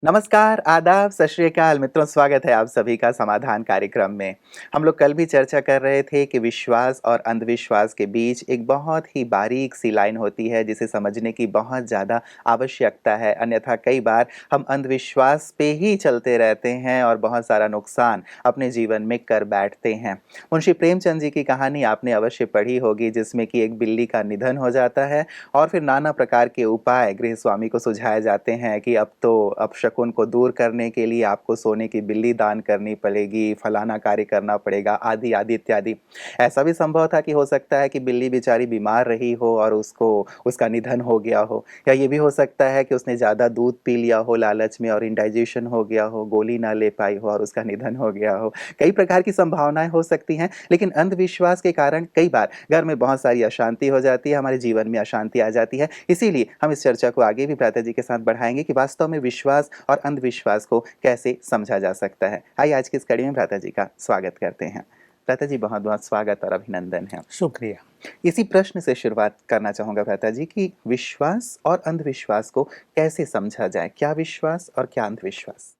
नमस्कार, आदाब, सत श्री अकाल मित्रों, स्वागत है आप सभी का समाधान कार्यक्रम में। हम लोग कल भी चर्चा कर रहे थे कि विश्वास और अंधविश्वास के बीच एक बहुत ही बारीक-सी लाइन होती है जिसे समझने की बहुत ज़्यादा आवश्यकता है। अन्यथा कई बार हम अंधविश्वास पे ही चलते रहते हैं और बहुत सारा नुकसान अपने जीवन में कर बैठते हैं। मुंशी प्रेमचंद जी की कहानी आपने अवश्य पढ़ी होगी जिसमें कि एक बिल्ली का निधन हो जाता है और फिर नाना प्रकार के उपाय गृहस्वामी को सुझाए जाते हैं कि अब तो अपशकुन को दूर करने के लिए आपको सोने की बिल्ली दान करनी पड़ेगी, फलाना कार्य करना पड़ेगा, आदि, आदि इत्यादि। ऐसा भी संभव था कि हो सकता है कि बिल्ली बेचारी बीमार रही हो और उसको उसका निधन हो गया हो, या ये भी हो सकता है कि उसने ज़्यादा दूध पी लिया हो लालच में और इंडाइजेशन हो गया हो, गोली ना ले पाई हो और उसका निधन हो गया हो। कई प्रकार की संभावनाएँ हो सकती हैं, लेकिन अंधविश्वास के कारण कई बार घर में बहुत सारी अशांति हो जाती है, हमारे जीवन में अशांति आ जाती है। इसीलिए हम इस चर्चा को आगे भी भ्राता जी के साथ बढ़ाएँगे कि वास्तव में विश्वास और अंधविश्वास को कैसे समझा जा सकता है। आइए आज की इस कड़ी में भ्राता जी का स्वागत करते हैं। भ्राता जी बहुत-बहुत स्वागत और अभिनंदन है। शुक्रिया। इसी प्रश्न से शुरुआत करना चाहूँगा भ्राता जी कि विश्वास और अंधविश्वास को कैसे समझा जाए? क्या विश्वास और क्या अंधविश्वास?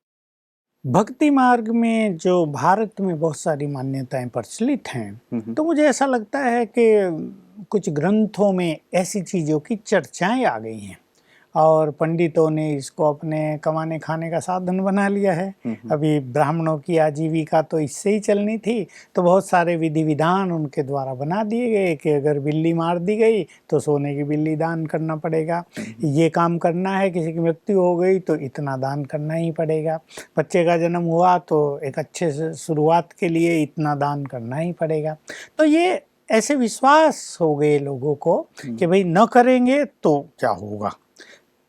भक्ति मार्ग में जो भारत में बहुत सारी मान्यताएँ प्रचलित हैं, हुँ, हुँ। तो मुझे ऐसा लगता है कि कुछ ग्रंथों में ऐसी चीज़ों की चर्चाएँ आ गई हैं और पंडितों ने इसको अपने कमाने खाने का साधन बना लिया है। हुँ, हुँ। अभी ब्राह्मणों की आजीविका तो इससे ही चलनी थी, तो बहुत सारे विधि-विधान उनके द्वारा बना दिए गए कि अगर बिल्ली मार दी गई, तो सोने की बिल्ली दान करना पड़ेगा। हुँ, हुँ। ये काम करना है, किसी की मृत्यु हो गई तो इतना दान करना ही पड़ेगा। बच्चे का जन्म हुआ तो एक अच्छे से शुरुआत के लिए इतना दान करना ही पड़ेगा। तो ये ऐसे विश्वास हो गए लोगों को हुँ। कि भई न करेंगे तो क्या होगा?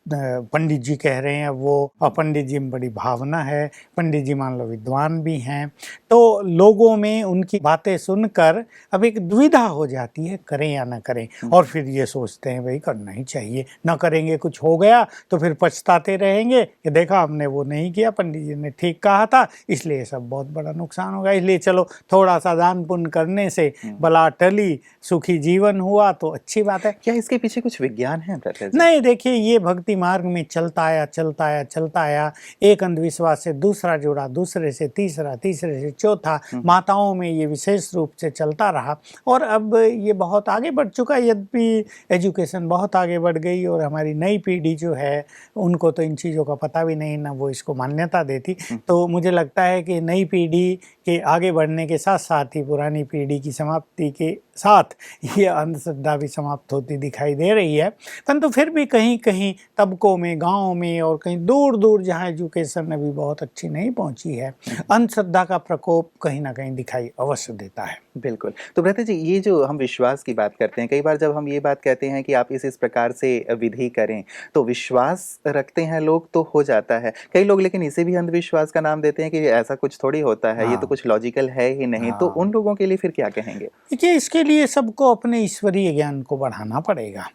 पंडित जी कह रहे हैं वो, और पंडित जी में बड़ी भावना है, पंडित जी मान लो विद्वान भी हैं, तो लोगों में उनकी बातें सुनकर अब एक दुविधा हो जाती है, करें या ना करें। हुँ, और फिर ये सोचते हैं भाई करना ही चाहिए, ना करेंगे कुछ हो गया तो फिर पछताते रहेंगे कि देखा हमने वो नहीं किया, पंडित जी ने ठीक कहा था, इसलिए सब बहुत बड़ा नुकसान होगा, इसलिए चलो थोड़ा सा दान पुण्य करने से हुँ। बला टली, सुखी जीवन हुआ तो अच्छी बात है। क्या इसके पीछे कुछ विज्ञान है भ्राता जी? नहीं, देखिए ये भक्ति मार्ग में चलता आया, चलता आया, चलता आया। एक अंधविश्वास से दूसरा जुड़ा, दूसरे से तीसरा, तीसरे से चौथा, हुँ, हुँ। माताओं में ये विशेष रूप से चलता रहा और अब ये बहुत आगे बढ़ चुका है। यद्यपि एजुकेशन बहुत आगे बढ़ गई और हमारी नई पीढ़ी जो है, उनको तो इन चीज़ों का पता भी नहीं, ना वो इसको मान्यता देती। हुँ, तो मुझे लगता है कि नई पीढ़ी के आगे बढ़ने के साथ-साथ ही पुरानी पीढ़ी की समाप्ति के साथ ये अंधश्रद्धा भी समाप्त होती दिखाई दे रही है। परंतु फिर भी कहीं-कहीं तबकों में, गाँव में और कहीं दूर-दूर जहाँ एजुकेशन अभी बहुत अच्छी नहीं पहुँची है, हुँ। अंधश्रद्धा का प्रकोप कहीं न कहीं दिखाई अवश्य देता है। बिल्कुल। तो भ्राता जी ये जो हम विश्वास की बात करते हैं, कई बार जब हम ये बात कहते हैं कि आप इस प्रकार से विधि करें, तो विश्वास रखते हैं लोग तो हो जाता है। कई लोग लेकिन इसे भी अंधविश्वास का नाम देते हैं कि ऐसा कुछ थोड़ी होता है, ये तो हाँ, कुछ लॉजिकल है ही नहीं। तो हाँ। उन लोगों के लिए फिर क्या कहेंगे? देखिए, इसके लिए सबको अपने ईश्वरीय ज्ञान को बढ़ाना पड़ेगा।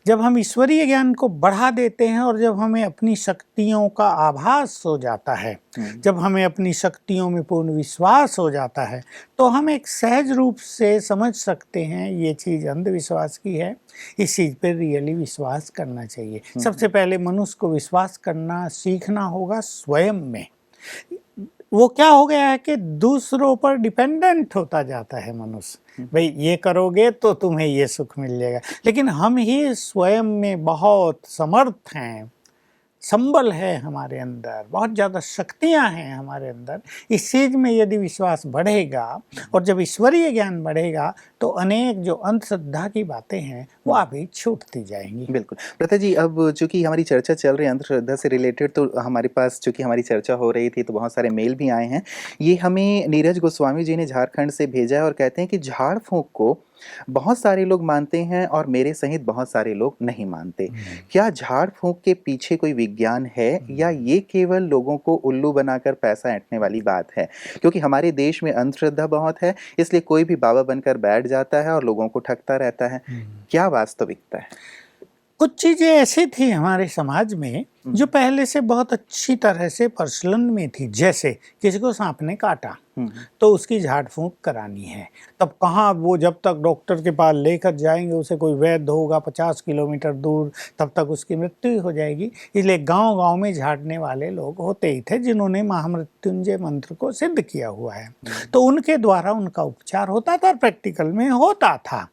जब हम ईश्वरीय ज्ञान को बढ़ा देते हैं और जब हमें अपनी शक्तियों का आभास हो जाता है, हुँ, जब हमें अपनी शक्तियों में पूर्ण विश्वास हो जाता है, तो हम एक सहज रूप से समझ सकते हैं ये चीज़ अंधविश्वास की है, इस चीज़ पे रियली विश्वास करना चाहिए। हुँ, सबसे पहले मनुष्य को विश्वास करना सीखना होगा स्वयं में। वो क्या हो गया है कि दूसरों पर डिपेंडेंट होता जाता है मनुष्य। हुँ, भई ये करोगे तो तुम्हें ये सुख मिल जाएगा। लेकिन हम ही स्वयं में बहुत समर्थ हैं, संबल है हमारे अंदर, बहुत ज़्यादा शक्तियाँ हैं हमारे अंदर। इस चीज़ में यदि विश्वास बढ़ेगा हुँ, और जब ईश्वरीय ज्ञान बढ़ेगा, तो अनेक जो अंधश्रद्धा की बातें हैं, वो हुँ। अभी छूटती जाएँगी। बिल्कुल। लता जी अब चूँकि हमारी चर्चा चल रही है अंधश्रद्धा से रिलेटेड तो हमारे पास चूँकि हमारी चर्चा हो रही थी तो बहुत सारे मेल भी आए हैं। ये हमें नीरज गोस्वामी जी ने झारखंड से भेजा है और कहते हैं कि झाड़-फूँक को बहुत सारे लोग मानते हैं और मेरे सहित बहुत सारे लोग नहीं मानते। हुँ, क्या झाड़-फूँक के पीछे कोई विज्ञान है या हुँ। ये केवल लोगों को उल्लू बनाकर पैसा ऐंठने वाली बात है? क्योंकि हमारे देश में अंधश्रद्धा बहुत है इसलिए कोई भी बाबा बनकर बैठ जाता है और लोगों को ठगता रहता है। हुँ। क्या वास्तविकता है? कुछ चीज़ें ऐसी थी हमारे समाज में हुँ, जो पहले से बहुत अच्छी तरह से प्रचलन में थी। जैसे किसी को साँप ने काटा, तो उसकी झाड़ फूंक करानी है। तब कहाँ वो जब तक डॉक्टर के पास लेकर जाएंगे, उसे कोई वैद्य होगा 50 किलोमीटर दूर, तब तक उसकी मृत्यु हो जाएगी। इसलिए गांव-गांव में झाड़ने वाले लोग होते ही थे जिन्होंने महामृत्युंजय मंत्र को सिद्ध किया हुआ है। तो उनके द्वारा उनका उपचार होता था और प्रैक्टिकल में होता था।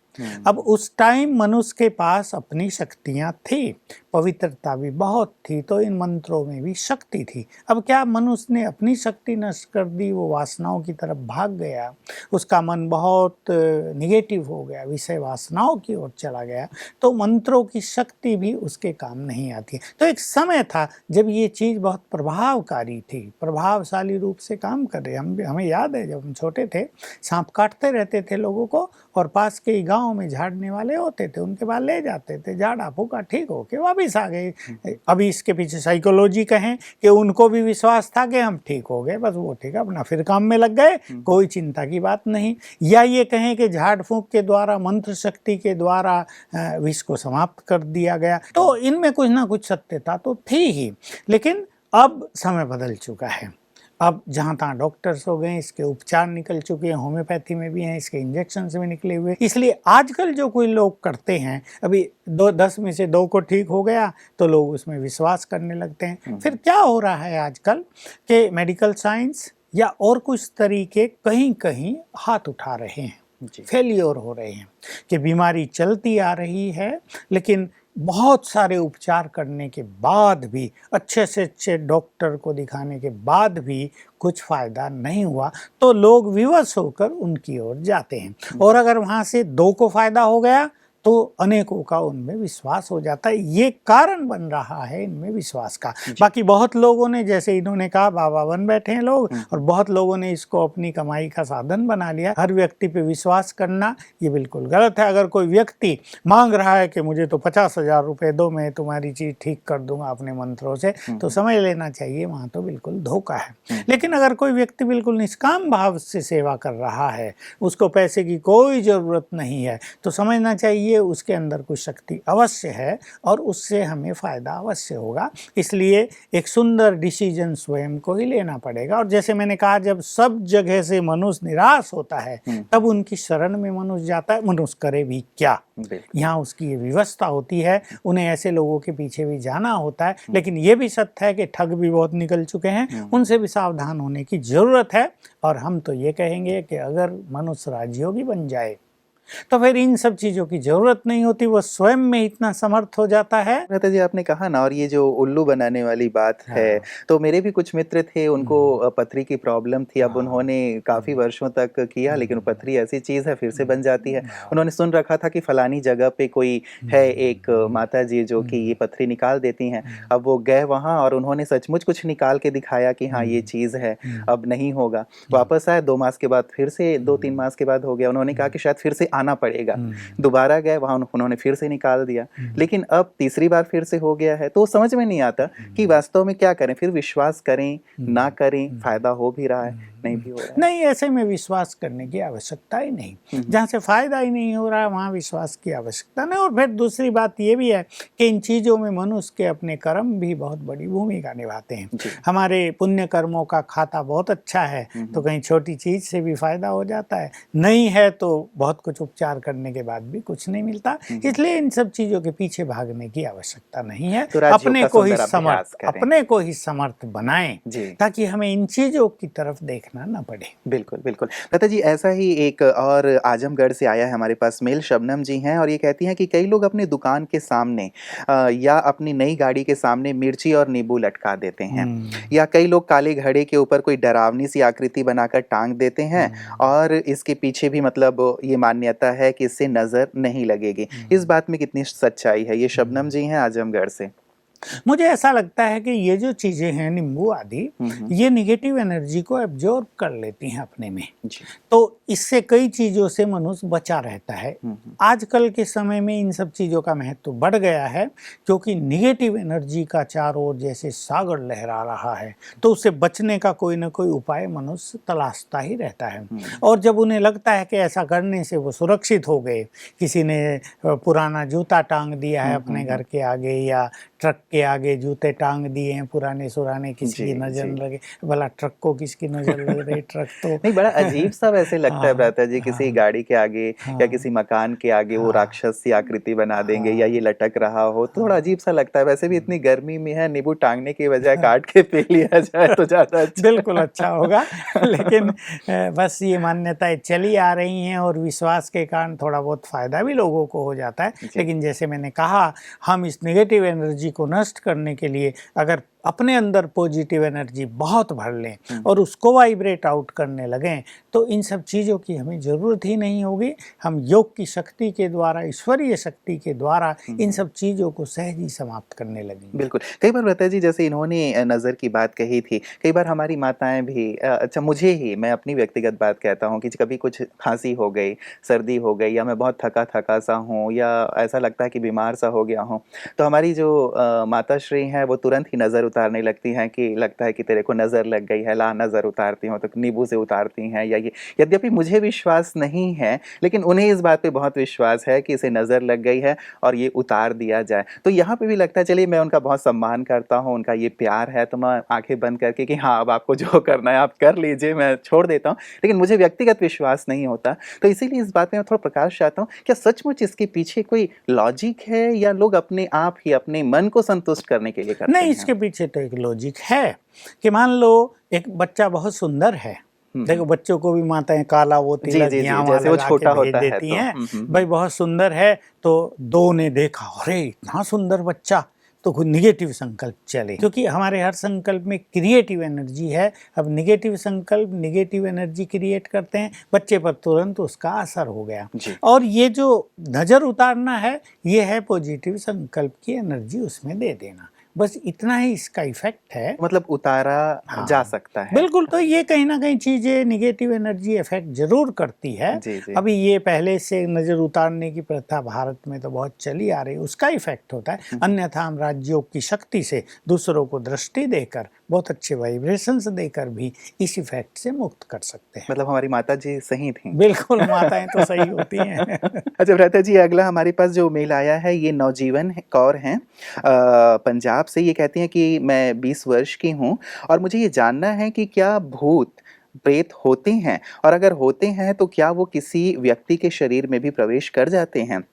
अब उस टाइम मनुष्य के पास अपनी शक्तियां थी, पवित्रता भी बहुत थी, तो इन मंत्रों में भी शक्ति थी। अब क्या मनुष्य ने अपनी शक्ति नष्ट कर दी, वो वासनाओं की तरफ भाग गया, उसका मन बहुत निगेटिव हो गया, विषय वासनाओं की ओर चला गया, तो मंत्रों की शक्ति भी उसके काम नहीं आती। तो एक समय था जब ये चीज़ बहुत प्रभावकारी थी, प्रभावशाली रूप से काम कर रहे। हमें याद है जब हम छोटे थे, सांप काटते रहते थे लोगों को, और पास के ही गाँव में झाड़ने वाले होते थे, उनके पास ले जाते थे, झाड़ा फूका, ठीक हो के वापिस आ गए। अभी इसके पीछे साइकोलॉजी कहें कि उनको भी विश्वास था कि हम ठीक हो गए, बस वो ठीक अपना फिर काम में लग गए, कोई चिंता की बात नहीं। या ये कहें कि झाड़ फूंक के द्वारा, मंत्र शक्ति के द्वारा विष को समाप्त कर दिया गया। तो इनमें कुछ ना कुछ सत्यता तो थी ही, लेकिन अब समय बदल चुका है। अब जहाँ तहाँ डॉक्टर्स हो गए, इसके उपचार निकल चुके हैं, होम्योपैथी में भी हैं, इसके इंजेक्शन भी निकले हुए। इसलिए आजकल जो कोई लोग करते हैं, अभी 10 में से 2 को ठीक हो गया तो लोग उसमें विश्वास करने लगते हैं। फिर क्या हो रहा है आजकल कि मेडिकल साइंस या और कुछ तरीके कहीं कहीं हाथ उठा रहे हैं, फेलियर हो रहे हैं, कि बीमारी चलती आ रही है, लेकिन बहुत सारे उपचार करने के बाद भी, अच्छे से अच्छे डॉक्टर को दिखाने के बाद भी कुछ फ़ायदा नहीं हुआ, तो लोग विवश होकर उनकी ओर जाते हैं। और अगर वहाँ से 2 को फ़ायदा हो गया तो अनेकों का उनमें विश्वास हो जाता है। ये कारण बन रहा है इनमें विश्वास का। बाकी बहुत लोगों ने, जैसे इन्होंने कहा, बाबा बन बैठे हैं लोग, और बहुत लोगों ने इसको अपनी कमाई का साधन बना लिया। हर व्यक्ति पे विश्वास करना ये बिल्कुल गलत है। अगर कोई व्यक्ति मांग रहा है कि मुझे तो 50,000 रुपये दो, मैं तुम्हारी चीज़ ठीक कर दूंगा अपने मंत्रों से, तो समझ लेना चाहिए वहाँ तो बिल्कुल धोखा है। लेकिन अगर कोई व्यक्ति बिल्कुल निष्काम भाव से सेवा कर रहा है, उसको पैसे की कोई ज़रूरत नहीं है, तो समझना चाहिए उसके अंदर कुछ शक्ति अवश्य है और उससे हमें फ़ायदा अवश्य होगा। इसलिए एक सुंदर डिसीजन स्वयं को ही लेना पड़ेगा। और जैसे मैंने कहा, जब सब जगह से मनुष्य निराश होता है, तब उनकी शरण में मनुष्य जाता है। मनुष्य करे भी क्या, यहाँ उसकी ये व्यवस्था होती है। उन्हें ऐसे लोगों के पीछे भी जाना होता है। लेकिन ये भी सत्य है कि ठग भी बहुत निकल चुके हैं, उनसे भी सावधान होने की ज़रूरत है। और हम तो ये कहेंगे कि अगर मनुष्य राजयोगी बन जाए तो फिर इन सब चीज़ों की ज़रूरत नहीं होती, वो स्वयं में इतना समर्थ हो जाता है। रहता जी, आपने कहा ना, और ये जो उल्लू बनाने वाली बात है, तो मेरे भी कुछ मित्र थे, उनको पथरी की प्रॉब्लम थी। अब उन्होंने काफ़ी वर्षों तक किया, लेकिन पथरी ऐसी चीज़ है, फिर से बन जाती है। उन्होंने सुन रखा था कि फलानी जगह पे कोई है एक माता जी जो कि ये पथरी निकाल देती हैं। अब वो गए वहाँ और उन्होंने सचमुच कुछ निकाल के दिखाया कि हाँ ये चीज़ है, अब नहीं होगा। वापस आए, 2 मास के बाद फिर से, 2-3 मास के बाद हो गया। उन्होंने कहा कि शायद फिर से आना पड़ेगा। दोबारा गए, वहाँ उन्होंने फिर से निकाल दिया, लेकिन अब तीसरी बार फिर से हो गया है। तो समझ में नहीं आता कि वास्तव में क्या करें, फिर विश्वास करें, ना करें, फायदा हो भी रहा है, नहीं भी हो रहा है। नहीं, ऐसे में विश्वास करने की आवश्यकता ही नहीं। जहाँ से फायदा ही नहीं हो रहा है वहाँ विश्वास की आवश्यकता नहीं। और फिर दूसरी बात ये भी है कि इन चीज़ों में मनुष्य के अपने कर्म भी बहुत बड़ी भूमिका निभाते हैं। हमारे पुण्य कर्मों का खाता बहुत अच्छा है, तो कहीं छोटी चीज़ से भी फायदा हो जाता है, नहीं है तो बहुत कुछ उपचार करने के बाद भी कुछ नहीं मिलता। इसलिए इन सब चीज़ों के पीछे भागने की आवश्यकता नहीं है। तो अपने को ही समर्थ बनाएं, ताकि हमें इन चीज़ों की तरफ देखना ना पड़े। बिल्कुल बिल्कुल। लता जी, ऐसा ही एक और आजमगढ़ से आया है हमारे पास मेल, शबनम जी हैं, और ये कहती हैं कि कई लोग अपनी दुकान के सामने या अपनी नई गाड़ी के सामने मिर्ची और नींबू लटका देते हैं, या कई लोग काले घड़े के ऊपर कोई डरावनी सी आकृति बनाकर टांग देते हैं, और इसके पीछे भी मतलब ये मान्यता है कि इससे नजर नहीं लगेगी। इस बात में कितनी सच्चाई है? ये शबनम जी हैं आजमगढ़ से। मुझे ऐसा लगता है कि ये जो चीज़ें हैं, नींबू आदि, ये निगेटिव एनर्जी को एब्जॉर्ब कर लेती हैं अपने में। तो इससे कई चीज़ों से मनुष्य बचा रहता है। आजकल के समय में इन सब चीज़ों का महत्व बढ़ गया है, क्योंकि निगेटिव एनर्जी का चारों ओर जैसे सागर लहरा रहा है, तो उससे बचने का कोई न कोई उपाय मनुष्य तलाशता ही रहता है। और जब उन्हें लगता है कि ऐसा करने से वो सुरक्षित हो गए, किसी ने पुराना जूता टांग दिया है अपने घर के आगे, या ट्रक के आगे जूते टांग दिए हैं पुराने सुराने, किसी की नज़र न लगे। भला ट्रक को किसकी नज़र लग रही, ट्रक तो नहीं, बड़ा अजीब सा वैसे लगता है भ्राता जी, किसी हाँ, गाड़ी के आगे या हाँ, किसी मकान के आगे वो हाँ, राक्षस सी आकृति बना देंगे, या हाँ, ये लटक रहा हो तो थोड़ा हाँ, अजीब सा लगता है। वैसे भी इतनी गर्मी में है, नींबू टांगने की बजाय काट के पी लिया जाए तो ज्यादा अच्छा बिल्कुल अच्छा होगा। लेकिन बस ये मान्यताएं चली आ रही हैं, और विश्वास के कारण थोड़ा बहुत फ़ायदा भी लोगों को हो जाता है। जी। लेकिन जैसे मैंने कहा, हम इस नेगेटिव एनर्जी को नष्ट करने के लिए अगर अपने अंदर पॉजिटिव एनर्जी बहुत भर लें और उसको वाइब्रेट आउट करने लगें, तो इन सब चीज़ों की हमें ज़रूरत ही नहीं होगी। हम योग की शक्ति के द्वारा, ईश्वरीय शक्ति के द्वारा इन सब चीज़ों को सहज ही समाप्त करने लगेंगे। बिल्कुल। कई बार भ्राता जी, जैसे इन्होंने नज़र की बात कही थी, कई बार हमारी माताएँ भी अच्छा मुझे ही, मैं अपनी व्यक्तिगत बात कहता हूँ कि कभी कुछ खाँसी हो गई, सर्दी हो गई, या मैं बहुत थका-थका सा हूँ, या ऐसा लगता है कि बीमार सा हो गया हूँ, तो हमारी जो माताश्री हैं वो तुरंत ही नज़र उतारने लगती हैं कि लगता है कि तेरे को नज़र लग गई है, ला नज़र उतारती हूँ, तो नींबू से उतारती हैं, या ये। यद्यपि मुझे विश्वास नहीं है, लेकिन उन्हें इस बात पे बहुत विश्वास है कि इसे नज़र लग गई है और ये उतार दिया जाए। तो यहाँ पे भी लगता है, चलिए मैं उनका बहुत सम्मान करता हूँ, उनका ये प्यार है, तो मैं आँखें बंद करके कि हाँ, अब आपको जो करना है आप कर लीजिए, मैं छोड़ देता हूँ। लेकिन मुझे व्यक्तिगत विश्वास नहीं होता, तो इसीलिए इस बात में मैं थोड़ा प्रकाश चाहता हूँ, क्या सचमुच इसके पीछे कोई लॉजिक है, या लोग अपने आप ही अपने मन को संतुष्ट करने के लिए करते नहीं, हैं? इसके पीछे तो एक लॉजिक है कि मान लो एक बच्चा बहुत सुंदर है। देखो, बच्चों को भी माताएं काला वो जी, तिलक जी, जी, यहाँ-वहाँ जैसे वो लगा के छोटा भेज होता है देती तो। हैं। भाई बहुत सुंदर है, तो दो ने देखा, अरे इतना सुंदर बच्चा, तो कोई निगेटिव संकल्प चले, क्योंकि हमारे हर संकल्प में क्रिएटिव एनर्जी है। अब निगेटिव संकल्प निगेटिव एनर्जी क्रिएट करते हैं, बच्चे पर तुरंत उसका असर हो गया। जी। और ये जो नज़र उतारना है, ये है पॉजिटिव संकल्प की एनर्जी उसमें दे देना। बस इतना ही इसका इफ़ेक्ट है। मतलब उतारा जा हाँ, सकता है। बिल्कुल, तो ये कहीं न कहीं चीज़ें नेगेटिव एनर्जी इफ़ेक्ट ज़रूर करती है। जी, जी। अभी ये पहले से नज़र उतारने की प्रथा भारत में तो बहुत चली आ रही है, उसका इफ़ेक्ट होता है। अन्यथा हम राजयोग की शक्ति से दूसरों को दृष्टि देकर, बहुत अच्छे वाइब्रेशंस देकर भी इस इफ़ेक्ट से मुक्त कर सकते हैं। मतलब हमारी माताजी सही थीं। बिल्कुल, माताएँ तो सही होती हैं। अच्छा भ्राता जी, अगला हमारे पास जो मेल आया है, ये नवजीवन कौर हैं, पंजाब से। ये कहती हैं कि मैं 20 वर्ष की हूँ और मुझे ये जानना है कि क्या भूत प्रेत होते हैं, और अगर होते हैं तो क्या वो किसी व्यक्ति के शरीर में भी प्रवेश कर जाते हैं?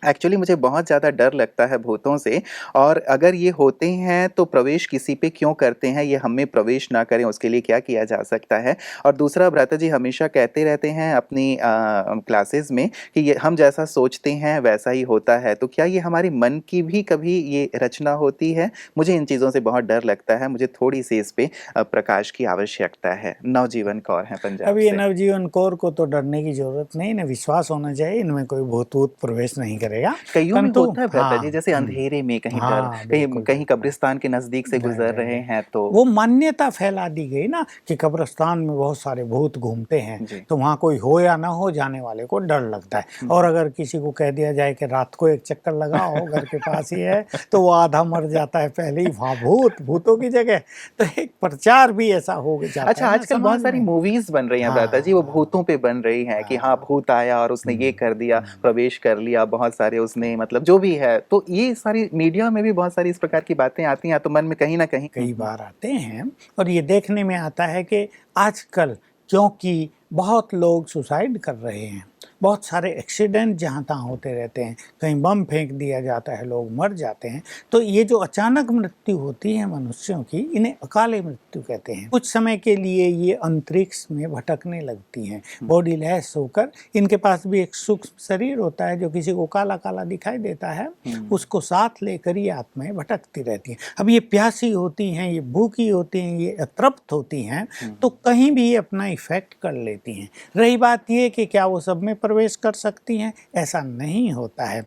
एक्चुअली मुझे बहुत ज़्यादा डर लगता है भूतों से, और अगर ये होते हैं तो प्रवेश किसी पे क्यों करते हैं, ये हम में प्रवेश ना करें उसके लिए क्या किया जा सकता है? और दूसरा, भ्राता जी हमेशा कहते रहते हैं अपनी क्लासेस में कि ये हम जैसा सोचते हैं वैसा ही होता है, तो क्या ये हमारे मन की भी कभी ये रचना होती है? मुझे इन चीज़ों से बहुत डर लगता है, मुझे थोड़ी-सी इस पे प्रकाश की आवश्यकता है। नवजीवन कौर हैं पंजाब अब ये से। नवजीवन कौर को तो डरने की ज़रूरत नहीं, इन्हें विश्वास होना चाहिए, इनमें कोई भूत-वूत प्रवेश नहीं करेगा। कइयों में परंतु होता है भ्राता जी, हाँ, जैसे अंधेरे में कहीं डर, हाँ, कहीं बिल्कुल, कहीं बिल्कुल। कब्रिस्तान के नज़दीक से गुज़र राइट, रहे राइट। हैं तो। वो मान्यता फैला दी गई ना कि कब्रिस्तान में बहुत सारे भूत घूमते हैं, जी। तो वहाँ कोई हो या ना हो, जाने वाले को डर लगता है। और अगर किसी को कह दिया जाए कि रात को एक चक्कर लगाओ, घर के पास ही है, तो वो आधा मर जाता है पहले ही, वहाँ भूतों की जगह। तो एक प्रचार भी ऐसा हो जाता अच्छा, है ना आजकल बहुत समाज सारी में। मूवीज़ बन रही हैं भ्राता जी, हाँ, वो हाँ, भूतों पे बन रही हैं कि हाँ, हाँ। भूत आया और उसने ये कर दिया, प्रवेश कर लिया, बहुत सारे उसने मतलब जो भी है, तो ये सारी मीडिया में भी बहुत सारी इस प्रकार की बातें आती हैं, तो मन में कहीं न कहीं कई बार आते हैं, और ये देखने में आता है कि आजकल क्योंकि बहुत लोग सुसाइड कर रहे हैं, बहुत सारे एक्सीडेंट जहाँ तहाँ होते रहते हैं, कहीं बम फेंक दिया जाता है, लोग मर जाते हैं, तो ये जो अचानक मृत्यु होती है मनुष्यों की, इन्हें अकाले मृत्यु कहते हैं। कुछ समय के लिए ये अंतरिक्ष में भटकने लगती हैं, बॉडी लैस होकर। इनके पास भी एक सूक्ष्म शरीर होता है जो किसी को काला काला दिखाई देता है, उसको साथ लेकर ये आत्माएं भटकती रहती हैं। अब ये प्यासी होती हैं, ये भूखी होती हैं, ये अतृप्त होती हैं, तो कहीं भी ये अपना इफेक्ट कर लेती हैं। रही बात ये कि क्या वो सब में प्रवेश कर सकती हैं, ऐसा नहीं होता है।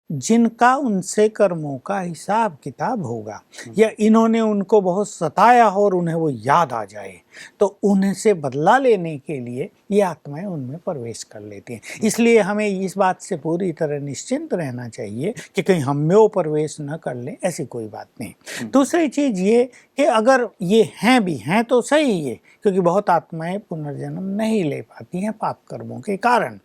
जिनका उनसे कर्मों का हिसाब किताब होगा, या इन्होंने उनको बहुत सताया हो और उन्हें वो याद आ जाए, तो उनसे बदला लेने के लिए ये आत्माएं उनमें प्रवेश कर लेती हैं। इसलिए हमें इस बात से पूरी तरह निश्चिंत रहना चाहिए कि कहीं हम में वो प्रवेश न कर लें, ऐसी कोई बात नहीं। दूसरी चीज़ ये कि अगर ये हैं तो सही है, क्योंकि बहुत आत्माएं पुनर्जन्म नहीं ले पाती हैं पाप कर्मों के कारण,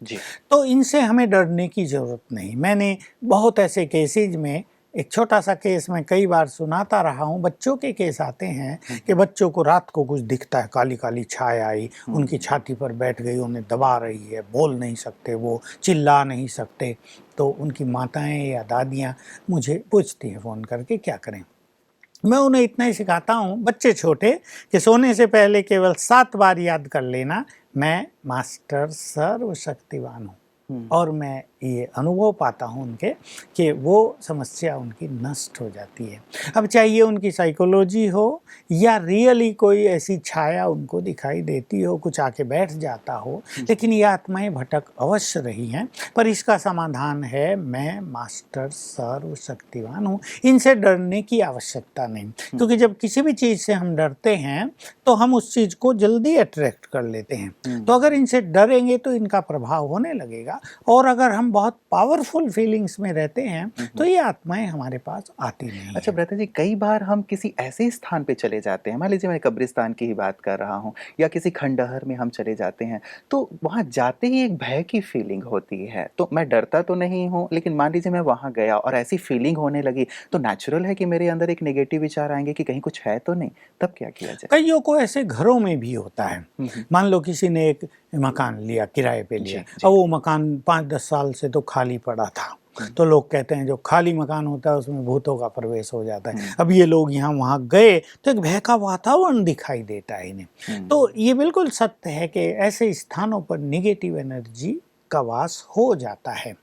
तो इनसे हमें डरने की ज़रूरत नहीं। मैंने बहुत ऐसे केसेज में, एक छोटा सा केस मैं कई बार सुनाता रहा हूँ, बच्चों के केस आते हैं कि बच्चों को रात को कुछ दिखता है, काली काली छाया आई, उनकी छाती पर बैठ गई, उन्हें दबा रही है, बोल नहीं सकते, वो चिल्ला नहीं सकते, तो उनकी माताएं या दादियाँ मुझे पूछती हैं फ़ोन करके क्या करें। मैं उन्हें इतना ही सिखाता हूँ, बच्चे छोटे, कि सोने से पहले केवल 7 बार याद कर लेना, मैं मास्टर सर्वशक्तिवान हूँ। और मैं ये अनुभव पाता हूँ उनके कि वो समस्या उनकी नष्ट हो जाती है। अब चाहिए उनकी साइकोलॉजी हो या रियली कोई ऐसी छाया उनको दिखाई देती हो, कुछ आके बैठ जाता हो, लेकिन ये आत्माएं भटक अवश्य रही हैं। पर इसका समाधान है, मैं मास्टर सर्वशक्तिवान हूँ। इनसे डरने की आवश्यकता नहीं, क्योंकि जब किसी भी चीज़ से हम डरते हैं तो हम उस चीज़ को जल्दी अट्रैक्ट कर लेते हैं। तो अगर इनसे डरेंगे तो इनका प्रभाव होने लगेगा, और अगर हम बहुत पावरफुल फीलिंग्स में रहते हैं तो ये आत्माएं हमारे पास आती नहीं। अच्छा भ्राता जी, कई बार हम किसी ऐसे स्थान पे चले जाते हैं, मान लीजिए मैं कब्रिस्तान की ही बात कर रहा हूँ, या किसी खंडहर में हम चले जाते हैं, तो वहाँ जाते ही एक भय की फीलिंग होती है। तो मैं डरता तो नहीं हूँ, लेकिन मान लीजिए मैं वहाँ गया और ऐसी फीलिंग होने लगी, तो नेचुरल है कि मेरे अंदर एक नेगेटिव विचार आएंगे कि कहीं कुछ है तो नहीं, तब क्या किया जाए? कईयों को ऐसे घरों में भी होता है। मान लो किसी ने एक मकान लिया, किराए पे लिया, और वो मकान 5-10 साल से तो खाली पड़ा था, तो लोग कहते हैं जो खाली मकान होता है उसमें भूतों का प्रवेश हो जाता है। अब ये लोग यहाँ वहाँ गए तो एक भय का वातावरण दिखाई देता है इन्हें। तो ये बिल्कुल सत्य है कि ऐसे स्थानों पर निगेटिव एनर्जी का वास हो जाता है।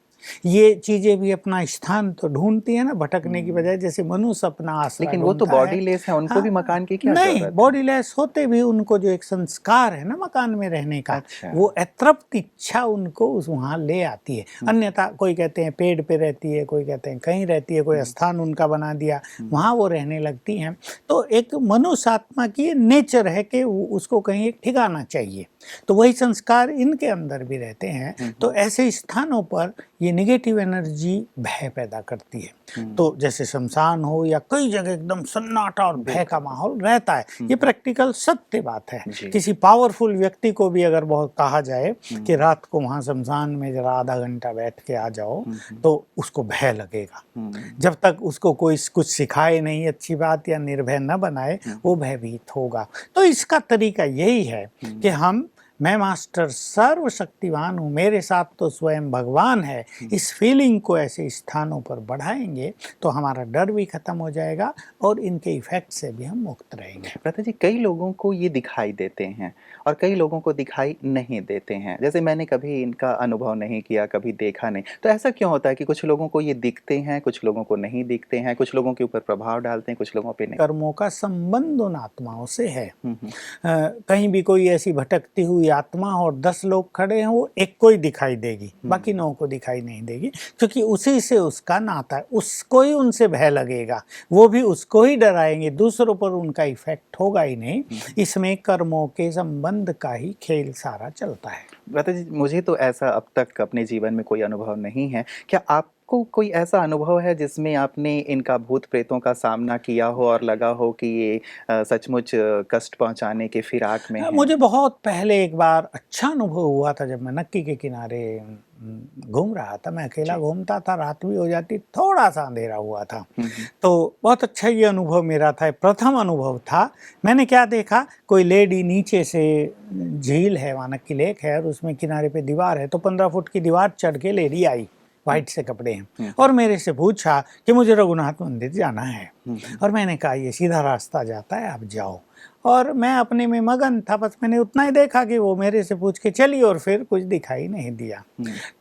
ये चीज़ें भी अपना स्थान तो ढूंढती है ना, भटकने की बजाय, जैसे मनुष्य अपना आश्रय लेकिन वो तो बॉडी लेस है, उनको भी मकान की क्या नहीं, जरूरत है? बॉडी लेस होते भी उनको जो एक संस्कार है ना मकान में रहने का, वो अतृप्त इच्छा उनको उस वहाँ ले आती है। अन्यथा कोई कहते हैं पेड़ पे रहती है, कोई कहते हैं कहीं रहती है, कोई स्थान उनका बना दिया, वहाँ वो रहने लगती हैं। तो एक मनुष्य आत्मा की नेचर है कि उसको कहीं एक ठिकाना चाहिए, तो वही संस्कार इनके अंदर भी रहते हैं। तो ऐसे स्थानों पर ये निगेटिव एनर्जी भय पैदा करती है। तो जैसे शमशान हो या कई जगह एकदम सन्नाटा और भय का माहौल रहता है, ये प्रैक्टिकल सत्य बात है। किसी पावरफुल व्यक्ति को भी अगर बहुत कहा जाए कि रात को वहाँ शमशान में जरा आधा घंटा बैठ के आ जाओ, तो उसको भय लगेगा। जब तक उसको कोई कुछ सिखाए नहीं अच्छी बात या निर्भय न बनाए, वो भयभीत होगा। तो इसका तरीका यही है कि मैं मास्टर सर्वशक्तिवान हूँ, मेरे साथ तो स्वयं भगवान है, इस फीलिंग को ऐसे स्थानों पर बढ़ाएंगे तो हमारा डर भी खत्म हो जाएगा और इनके इफेक्ट से भी हम मुक्त रहेंगे। भ्राता जी, कई लोगों को ये दिखाई देते हैं और कई लोगों को दिखाई नहीं देते हैं। जैसे मैंने कभी इनका अनुभव नहीं किया, कभी देखा नहीं, तो ऐसा क्यों होता है कि कुछ लोगों को ये दिखते हैं, कुछ लोगों को नहीं दिखते हैं, कुछ लोगों के ऊपर प्रभाव डालते हैं, कुछ लोगों पे नहीं? कर्मों का संबंध उन आत्माओं से है। कहीं भी कोई ऐसी भटकती हुई आत्मा हो और 10 लोग खड़े हैं, वो एक को ही दिखाई देगी, बाकी 9 को दिखाई नहीं देगी, क्योंकि उसी से उसका नाता है, उसको ही उनसे भय लगेगा, वो भी उसको ही डराएंगे, दूसरों पर उनका इफेक्ट होगा ही नहीं। इसमें कर्मों के संबंध का ही खेल सारा चलता है। भ्राता जी, मुझे तो ऐसा अब तक अपने जीवन में कोई अनुभव नहीं है। क्या आपको कोई ऐसा अनुभव है जिसमें आपने इनका भूत प्रेतों का सामना किया हो और लगा हो कि ये सचमुच कष्ट पहुंचाने के फिराक में हैं? मुझे बहुत पहले एक बार अच्छा अनुभव हुआ था, जब मैं नक्की के किनारे घूम रहा था। मैं अकेला घूमता था, रात भी हो जाती, थोड़ा सा अंधेरा हुआ था, तो बहुत अच्छा ये अनुभव मेरा था, प्रथम अनुभव था। मैंने क्या देखा, कोई लेडी नीचे से, झील है वहाँ, नक्की लेक है, और उसमें किनारे पे दीवार है, तो 15 फुट की दीवार चढ़ के लेडी आई, वाइट से कपड़े हैं, और मेरे से पूछा कि मुझे रघुनाथ मंदिर जाना है। और मैंने कहा ये सीधा रास्ता जाता है, आप जाओ। और मैं अपने में मगन था, बस मैंने उतना ही देखा कि वो मेरे से पूछ के चली, और फिर कुछ दिखाई नहीं दिया।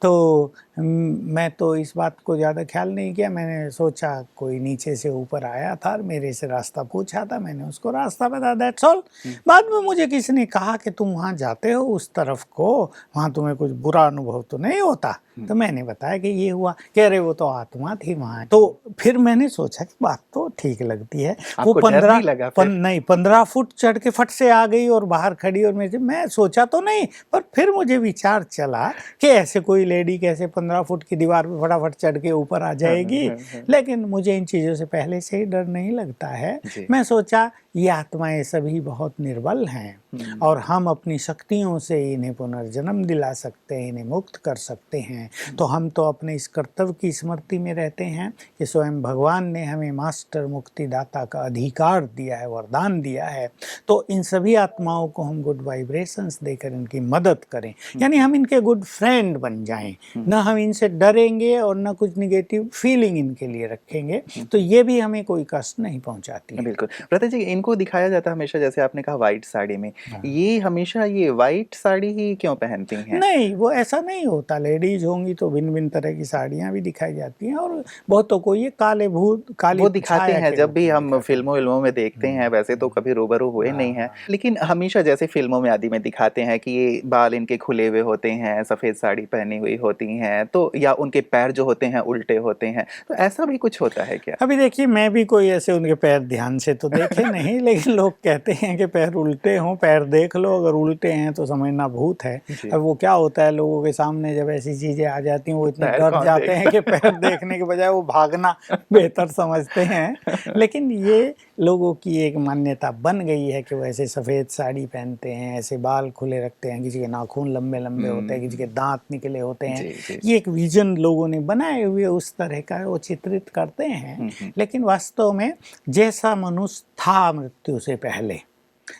तो मैं तो इस बात को ज़्यादा ख्याल नहीं किया। मैंने सोचा कोई नीचे से ऊपर आया था और मेरे से रास्ता पूछा था, मैंने उसको रास्ता बताया, दैट्स ऑल। बाद में मुझे किसी ने कहा कि तुम वहाँ जाते हो उस तरफ को, वहाँ तुम्हें कुछ बुरा अनुभव तो नहीं होता? तो मैंने बताया कि ये हुआ, कह रहे वो तो आत्मा थी वहाँ। तो फिर मैंने सोचा कि बात तो ठीक लगती है। वो आपको डर 15 नहीं लगा फिर? नहीं 15 फुट चढ़ के फट से आ गई और बाहर खड़ी, और मैं सोचा तो नहीं, पर फिर मुझे विचार चला कि ऐसे कोई लेडी कैसे 15 फुट की दीवार पे फटाफट चढ़ के ऊपर आ जाएगी। लेकिन मुझे इन चीज़ों से पहले से ही डर नहीं लगता है। जी। मैं सोचा ये आत्माएं सभी बहुत निर्बल हैं और हम अपनी शक्तियों से इन्हें पुनर्जन्म दिला सकते हैं, इन्हें मुक्त कर सकते हैं। तो हम तो अपने इस कर्तव्य की स्मृति में रहते हैं कि स्वयं भगवान ने हमें मास्टर मुक्तिदाता का अधिकार दिया है, वरदान दिया है। तो इन सभी आत्माओं को हम गुड वाइब्रेशंस देकर इनकी मदद करें, यानी हम इनके गुड फ्रेंड बन जाएं। न हम इनसे डरेंगे और न कुछ निगेटिव फीलिंग इनके लिए रखेंगे, तो ये भी हमें कोई कष्ट नहीं पहुंचाती है। बिल्कुल। प्रथा जी, इनको दिखाया जाता है हमेशा, जैसे आपने कहा व्हाइट साड़ी में, हाँ। ये हमेशा ये व्हाइट साड़ी ही क्यों पहनती हैं? नहीं, वो ऐसा नहीं होता। लेडीज होंगी तो भिन्न-भिन्न तरह की साड़ियाँ भी दिखाई जाती हैं, और बहुतों को ये काली वो दिखाते छाया हैं के जब रूप भी में हम दिखाते हैं। फ़िल्मों-विल्मों में देखते हैं, वैसे तो कभी रूबरू हुए नहीं हैं। हाँ। लेकिन हमेशा जैसे फ़िल्मों में आदि में दिखाते हैं कि ये बाल इनके खुले हुए होते हैं, सफ़ेद साड़ी पहनी हुई होती हैं, तो या उनके पैर जो होते हैं उल्टे होते हैं, तो ऐसा भी कुछ होता है क्या? अभी देखिए, मैं भी कोई ऐसे उनके पैर ध्यान से तो देखे नहीं, लेकिन लोग कहते हैं कि पैर उल्टे हों, पैर देख लो, अगर उल्टे हैं तो समझना भूत है। जी। अब वो क्या होता है, लोगों के सामने जब ऐसी चीज़ें आ जाती हैं, वो इतने पैर डर कौन जाते हैं देखता कि पैर देखने के बजाय वो भागना बेहतर समझते हैं। लेकिन ये लोगों की एक मान्यता बन गई है कि वो ऐसे सफ़ेद साड़ी पहनते हैं, ऐसे बाल खुले रखते हैं, किसी के नाखून लंबे-लंबे होते हैं, किसी के दाँत निकले होते हैं। जी, जी। ये एक विज़न लोगों ने बनाए हुए उस तरह का वो चित्रित करते हैं। लेकिन वास्तव में जैसा मनुष्य था मृत्यु से पहले,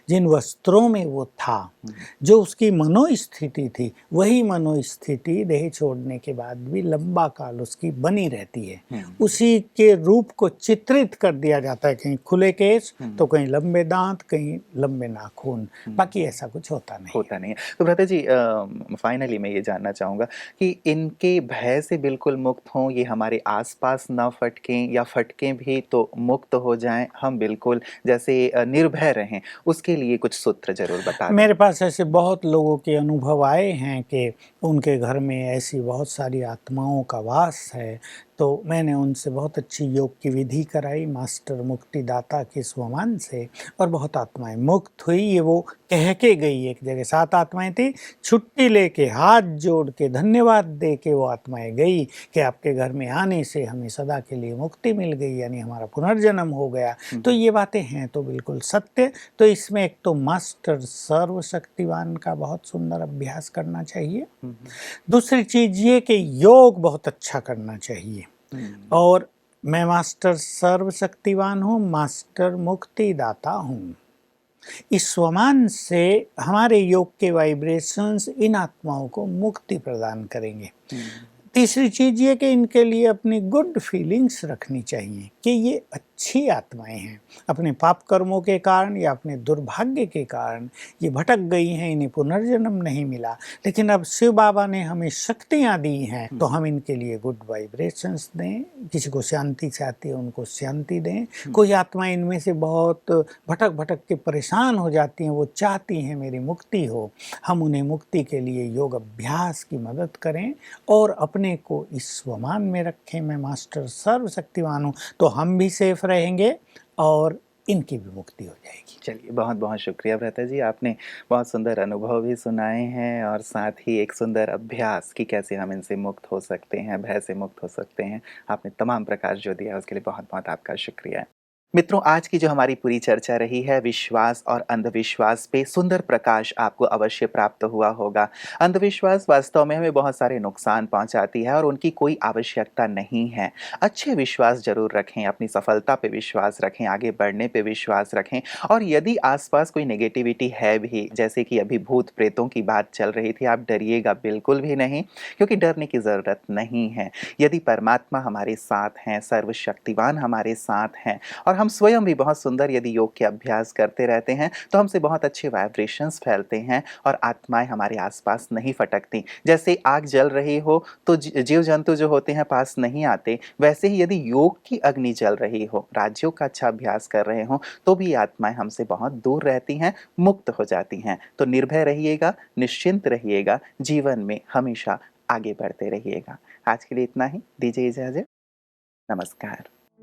जिन वस्त्रों में वो था, जो उसकी मनोस्थिति थी, वही मनोस्थिति देह छोड़ने के बाद भी लंबा काल उसकी बनी रहती है। उसी के रूप को चित्रित कर दिया जाता है, कहीं खुले केस तो कहीं लंबे दांत, कहीं लंबे नाखून, बाकी ऐसा कुछ होता नहीं। होता नहीं है। तो भ्राता जी, फाइनली मैं ये जानना चाहूँगा कि इनके भय से बिल्कुल मुक्त हों, ये हमारे आस-पास ना फटकें, या फटकें भी तो मुक्त हो जाएँ, हम बिल्कुल जैसे निर्भय रहें, उसके लिए कुछ सूत्र ज़रूर बता दें। मेरे पास ऐसे बहुत लोगों के अनुभव आए हैं कि उनके घर में ऐसी बहुत सारी आत्माओं का वास है, तो मैंने उनसे बहुत अच्छी योग की विधि कराई मास्टर मुक्तिदाता के स्वमान से, और बहुत आत्माएं मुक्त हुई। ये वो कह के गई, एक जगह 7 आत्माएं थी, छुट्टी लेके हाथ जोड़ के धन्यवाद दे के वो आत्माएं गई कि आपके घर में आने से हमें सदा के लिए मुक्ति मिल गई, यानी हमारा पुनर्जन्म हो गया। तो ये बातें हैं तो बिल्कुल सत्य। तो इसमें एक तो मास्टर सर्वशक्तिवान का बहुत सुंदर अभ्यास करना चाहिए। दूसरी चीज ये कि योग बहुत अच्छा करना चाहिए। और मैं मास्टर सर्वशक्तिवान हूँ, मास्टर मुक्तिदाता हूँ। इस स्वमान से हमारे योग के वाइब्रेशंस इन आत्माओं को मुक्ति प्रदान करेंगे। तीसरी चीज ये कि इनके लिए अपनी गुड फीलिंग्स रखनी चाहिए कि ये अच्छी आत्माएं हैं। अपने पाप कर्मों के कारण या अपने दुर्भाग्य के कारण ये भटक गई हैं, इन्हें पुनर्जन्म नहीं मिला, लेकिन अब शिव बाबा ने हमें शक्तियां दी हैं, तो हम इनके लिए गुड वाइब्रेशंस दें। किसी को शांति चाहती है उनको शांति दें। कोई आत्माएं इनमें से बहुत भटक भटक के परेशान हो जाती हैं, वो चाहती हैं मेरी मुक्ति हो, हम उन्हें मुक्ति के लिए योग अभ्यास की मदद करें और अपने को इस स्वमान में रखें। मैं मास्टर सर्वशक्तिवान हूँ, तो हम भी सेफ रहेंगे और इनकी भी मुक्ति हो जाएगी। चलिए, बहुत-बहुत शुक्रिया भ्राता जी, आपने बहुत सुंदर अनुभव भी सुनाए हैं, और साथ ही एक सुंदर अभ्यास कि कैसे हम इनसे मुक्त हो सकते हैं, भय से मुक्त हो सकते हैं। आपने तमाम प्रकाश जो दिया उसके लिए बहुत-बहुत आपका शुक्रिया। मित्रों, आज की जो हमारी पूरी चर्चा रही है, विश्वास और अंधविश्वास पे सुंदर प्रकाश आपको अवश्य प्राप्त हुआ होगा। अंधविश्वास वास्तव में हमें बहुत सारे नुकसान पहुंचाती है और उनकी कोई आवश्यकता नहीं है। अच्छे विश्वास ज़रूर रखें, अपनी सफलता पे विश्वास रखें, आगे बढ़ने पे विश्वास रखें, और यदि आसपास कोई नेगेटिविटी है भी, जैसे कि अभी भूत-प्रेतों की बात चल रही थी, आप डरिएगा बिल्कुल भी नहीं, क्योंकि डरने की ज़रूरत नहीं है। यदि परमात्मा हमारे साथ हैं, सर्वशक्तिवान हमारे साथ हैं, और हम स्वयं भी बहुत सुंदर यदि योग के अभ्यास करते रहते हैं, तो हमसे बहुत अच्छे वाइब्रेशंस फैलते हैं और आत्माएं हमारे आसपास नहीं फटकती। जैसे आग जल रही हो तो जीव जंतु जो होते हैं पास नहीं आते, वैसे ही यदि योग की अग्नि जल रही हो, राजयोग का अच्छा अभ्यास कर रहे हो, तो भी आत्माएं हमसे बहुत दूर रहती हैं, मुक्त हो जाती हैं। तो निर्भय रहिएगा, निश्चिंत रहिएगा, जीवन में हमेशा आगे बढ़ते रहिएगा। आज के लिए इतना ही, दीजिए इजाजत। नमस्कार।